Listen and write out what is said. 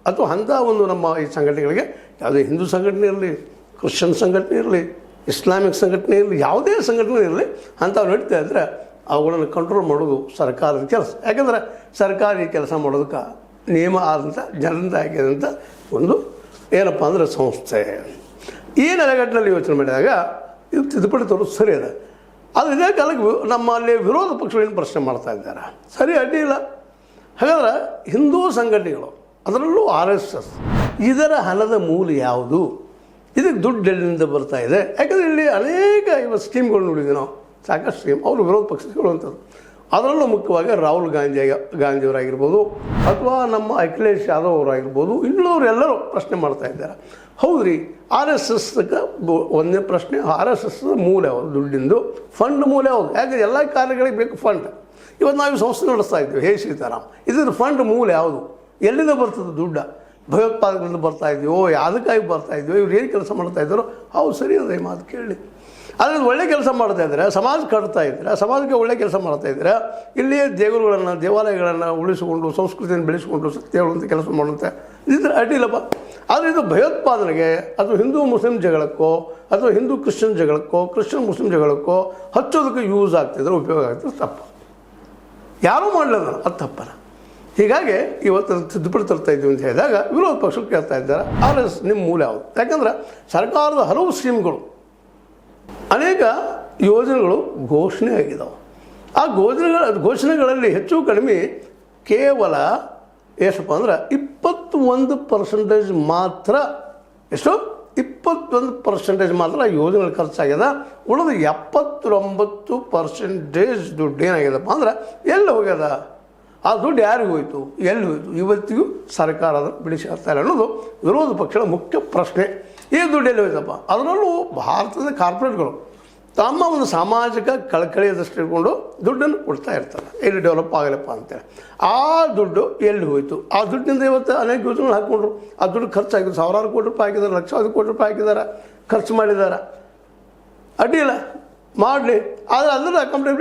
ಅಥವಾ ಅಂಥ ಒಂದು ನಮ್ಮ ಈ ಸಂಘಟನೆಗಳಿಗೆ ಯಾವುದೇ ಹಿಂದೂ ಸಂಘಟನೆ ಇರಲಿ, ಕ್ರಿಶ್ಚಿಯನ್ ಸಂಘಟನೆ ಇರಲಿ, ಇಸ್ಲಾಮಿಕ್ ಸಂಘಟನೆ ಇರಲಿ, ಯಾವುದೇ ಸಂಘಟನೆ ಇರಲಿ ಅಂಥವು ನಡೀತಾ ಇದ್ದರೆ ಅವುಗಳನ್ನು ಕಂಟ್ರೋಲ್ ಮಾಡೋದು ಸರ್ಕಾರದ ಕೆಲಸ. ಯಾಕೆಂದರೆ ಸರ್ಕಾರಿ ಕೆಲಸ ಮಾಡೋದಕ್ಕೆ ನಿಯಮ ಆದಂಥ ಜನರಿಂದ ಆಗಿದಂಥ ಒಂದು ಏನಪ್ಪ ಅಂದರೆ ಸಂಸ್ಥೆ. ಈ ನೆಲೆಗಟ್ಟಿನಲ್ಲಿ ಯೋಚನೆ ಮಾಡಿದಾಗ ಇದು ತಿದ್ದುಪಡಿ ತರೋದು ಸರಿ ಅದ. ಆದರೆ ಇದೇ ಕಾಲಕ್ಕೆ ನಮ್ಮಲ್ಲಿ ವಿರೋಧ ಪಕ್ಷಗಳೇನು ಪ್ರಶ್ನೆ ಮಾಡ್ತಾ ಇದ್ದಾರೆ, ಸರಿ ಅಡ್ಡಿ ಇಲ್ಲ. ಹಾಗಾದ್ರೆ ಹಿಂದೂ ಸಂಘಟನೆಗಳು ಅದರಲ್ಲೂ RSS ಇದರ ಹಣದ ಮೂಲ ಯಾವುದು, ಇದಕ್ಕೆ ದುಡ್ಡು ಎಲ್ಲಿಂದ ಬರ್ತಾ ಇದೆ? ಯಾಕಂದರೆ ಇಲ್ಲಿ ಅನೇಕ ಇವತ್ತು ಸ್ಕೀಮ್ಗಳು ನೋಡಿದ್ವಿ ನಾವು, ಸಾಕಷ್ಟು ಸ್ಕೀಮ್ ಅವರು ವಿರೋಧ ಪಕ್ಷಗಳು ಅಂತದ್ದು. ಅದರಲ್ಲೂ ಮುಖ್ಯವಾಗಿ ರಾಹುಲ್ ಗಾಂಧಿಯವರಾಗಿರ್ಬೋದು ಅಥವಾ ನಮ್ಮ ಅಖಿಲೇಶ್ ಯಾದವ್ ಅವರಾಗಿರ್ಬೋದು, ಇನ್ನೂರೆಲ್ಲರೂ ಪ್ರಶ್ನೆ ಮಾಡ್ತಾ ಇದ್ದಾರೆ. ಹೌದು ರೀ, RSSಗೆ ಒಂದೇ ಪ್ರಶ್ನೆ, RSS ಮೂಲ ಯಾವುದು, ದುಡ್ಡಿಂದು ಫಂಡ್ ಮೂಲ ಯಾವುದು? ಯಾಕಂದರೆ ಎಲ್ಲ ಕಾರ್ಯಗಳಿಗೆ ಬೇಕು ಫಂಡ್. ಇವತ್ತು ನಾವು ಸಂಸ್ಥೆ ನಡೆಸ್ತಾ ಇದ್ದೀವಿ, ಹೇ ಸೀತಾರಾಮ್, ಇದ್ರ ಫಂಡ್ ಮೂಲ ಯಾವುದು, ಎಲ್ಲಿಂದ ಬರ್ತದೆ ದುಡ್ಡು? ಭಯೋತ್ಪಾದಕರಿಂದ ಬರ್ತಾ ಇದೆಯೋ, ಯಾವುದಕ್ಕಾಗಿ ಬರ್ತಾ ಇದೆಯೋ, ಇವ್ರು ಏನು ಕೆಲಸ ಮಾಡ್ತಾ ಇದ್ದಾರೋ? ಹೌದು ಸರಿ ಅದೇ ಮಾತು ಕೇಳಿ. ಆದರೆ ಒಳ್ಳೆ ಕೆಲಸ ಮಾಡ್ತಾ ಇದ್ದಾರೆ, ಸಮಾಜ ಕಟ್ತಾ ಇದ್ದಾರೆ, ಸಮಾಜಕ್ಕೆ ಒಳ್ಳೆ ಕೆಲಸ ಮಾಡ್ತಾ ಇದ್ದಾರೆ. ಇಲ್ಲಿಯೇ ದೇವಾಲಯಗಳನ್ನು ಉಳಿಸಿಕೊಂಡು ಸಂಸ್ಕೃತಿಯನ್ನು ಬೆಳೆಸಿಕೊಂಡು ಸತ್ಯ ಹೇಳುವಂಥ ಕೆಲಸ ಮಾಡುವಂಥ ಇದ್ರೆ ಅಡ್ಡಿಲ್ಲಪ್ಪ. ಆದರೆ ಇದು ಭಯೋತ್ಪಾದನೆಗೆ ಅಥವಾ ಹಿಂದೂ ಮುಸ್ಲಿಂ ಜಗಳಕ್ಕೋ ಅಥವಾ ಹಿಂದೂ ಕ್ರಿಶ್ಚಿಯನ್ ಜಗಳಕ್ಕೋ ಕ್ರಿಶ್ಚಿಯನ್ ಮುಸ್ಲಿಂ ಜಗಳಕ್ಕೋ ಹಚ್ಚೋದಕ್ಕೆ ಯೂಸ್ ಆಗ್ತಿದ್ರೆ, ಉಪಯೋಗ ಆಗ್ತಿದ್ರೆ ತಪ್ಪು. ಯಾರೂ ಮಾಡಲಿಲ್ಲ, ಅದು ತಪ್ಪಲ್ಲ. ಹೀಗಾಗಿ ಇವತ್ತು ತಿದ್ದುಪಡಿ ತರ್ತಾ ಇದ್ದೀವಿ ಅಂತ ಹೇಳಿದಾಗ ವಿರೋಧ ಪಕ್ಷಗಳು ಕೇಳ್ತಾ ಇದ್ದಾರೆ, RSS ನಿಮ್ಮ ಮೂಲ ಯಾವುದು? ಯಾಕಂದ್ರೆ ಸರ್ಕಾರದ ಹಲವು ಸ್ಕೀಮ್ಗಳು, ಅನೇಕ ಯೋಜನೆಗಳು ಘೋಷಣೆ ಆಗಿದ್ದಾವೆ. ಆ ಘೋಷಣೆಗಳಲ್ಲಿ ಹೆಚ್ಚು ಕಡಿಮೆ ಕೇವಲ ಎಷ್ಟಪ್ಪ ಅಂದ್ರೆ 21% ಮಾತ್ರ, ಎಷ್ಟು 21% ಮಾತ್ರ ಯೋಜನೆಗಳು ಖರ್ಚಾಗ್ಯದ. ಉಳಿದ 79% ದುಡ್ಡು ಏನಾಗ್ಯದಪ್ಪ ಅಂದ್ರೆ ಎಲ್ಲಿ ಹೋಗ್ಯದ? ಆ ದುಡ್ಡು ಯಾರಿಗೆ ಹೋಯಿತು, ಎಲ್ಲಿ ಹೋಯಿತು? ಇವತ್ತಿಗೂ ಸರ್ಕಾರ ಅದನ್ನು ಬಿಡಿಸ್ತಾ ಇಲ್ಲ ಅನ್ನೋದು ವಿರೋಧ ಪಕ್ಷಗಳ ಮುಖ್ಯ ಪ್ರಶ್ನೆ. ಈ ದುಡ್ಡು ಎಲ್ಲಿ ಹೋಯ್ತಪ್ಪ? ಅದರಲ್ಲೂ ಭಾರತದ ಕಾರ್ಪೊರೇಟ್ಗಳು ತಮ್ಮ ಒಂದು ಸಾಮಾಜಿಕ ಕಳಕಳಿಯ ದೃಷ್ಟಿ ಇಟ್ಕೊಂಡು ದುಡ್ಡನ್ನು ಕೊಡ್ತಾ ಇರ್ತಾರೆ, ಎಲ್ಲಿ ಡೆವಲಪ್ ಆಗಲಪ್ಪ ಅಂತೇಳಿ. ಆ ದುಡ್ಡು ಎಲ್ಲಿ ಹೋಯಿತು? ಆ ದುಡ್ಡಿನಿಂದ ಇವತ್ತು ಅನೇಕ ಯೋಜನೆಗಳು ಹಾಕ್ಕೊಂಡ್ರು. ಆ ದುಡ್ಡು ಖರ್ಚಾಗಿದ್ದು ಸಾವಿರಾರು ಕೋಟಿ ರೂಪಾಯಿ ಹಾಕಿದ್ದಾರೆ, ಲಕ್ಷಾರು ಕೋಟಿ ರೂಪಾಯಿ ಹಾಕಿದ್ದಾರೆ, ಖರ್ಚು ಮಾಡಿದ್ದಾರೆ. ಅಡ್ಡಿಲ್ಲ, ಮಾಡಲಿ. ಆದರೆ ಅದನ್ನು ಕಂಪ್ಲೀಟ್